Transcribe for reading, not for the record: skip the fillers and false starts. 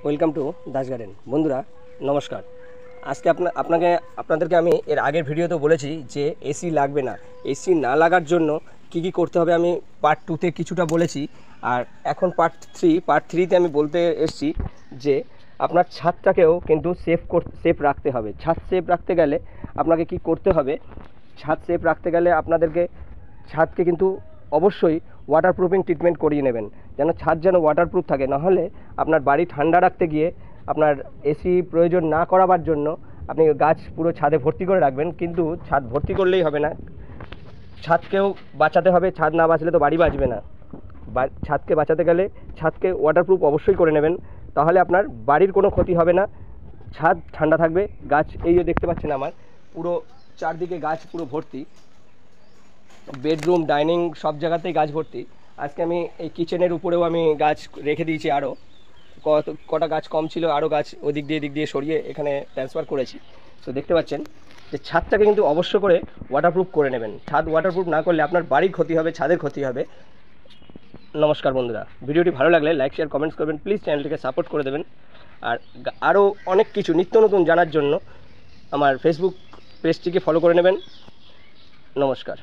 Welcome to Das garden. বন্ধুরা নমস্কার। আজকে আপনাদেরকে আমি এর আগের ভিডিওতে বলেছি যে এসি লাগবে না। এসি না লাগার জন্য কি কি করতে হবে আমি পার্ট 2তে কিছুটা বলেছি। আর এখন পার্ট থ্রিতে আমি বলতে এসেছি যে আপনার ছাদটাকেও কিন্তু সেফ রাখতে হবে। ছাদ সেফ রাখতে গেলে আপনাকে কি করতে হবে, ছাদ সেফ রাখতে গেলে আপনাদেরকে ছাদকে কিন্তু অবশ্যই ওয়াটারপ্রুফিং ট্রিটমেন্ট করিয়ে নেবেন, ছাদ যেন ওয়াটারপ্রুফ থাকে। নাহলে আপনার বাড়ি ঠান্ডা রাখতে গিয়ে আপনার এসি প্রয়োজন না করাবার জন্য আপনি গাছ পুরো ছাদে ভর্তি করে রাখবেন, কিন্তু ছাদ ভর্তি করলেই হবে না, ছাদকেও বাঁচাতে হবে। ছাদ না বাঁচলে তো বাড়ি বাঁচবে না। ছাদকে বাঁচাতে গেলে ছাদকে ওয়াটারপ্রুফ অবশ্যই করে নেবেন, তাহলে আপনার বাড়ির কোনো ক্ষতি হবে না, ছাদ ঠান্ডা থাকবে। গাছ এই যে দেখতে পাচ্ছেন আমার পুরো চারদিকে গাছ পুরো ভর্তি, বেডরুম ডাইনিং সব জায়গাতেই গাছ ভর্তি। আজকে আমি এই কিচেনের উপরেও আমি গাছ রেখে দিয়েছি, আরও কটা গাছ কম ছিল, আরও গাছ ওদিক দিয়ে সরিয়ে এখানে ট্রান্সফার করেছি। তো দেখতে পাচ্ছেন যে ছাদটাকে কিন্তু অবশ্য করে ওয়াটারপ্রুফ করে নেবেন। ছাদ ওয়াটারপ্রুফ না করলে আপনার বাড়ির ক্ষতি হবে, ছাদের ক্ষতি হবে। নমস্কার বন্ধুরা, ভিডিওটি ভালো লাগলে লাইক শেয়ার কমেন্টস করবেন, প্লিজ চ্যানেলটিকে সাপোর্ট করে দেবেন। আর আরও অনেক কিছু নিত্য নতুন জানার জন্য আমার ফেসবুক পেজটিকে ফলো করে নেবেন। নমস্কার।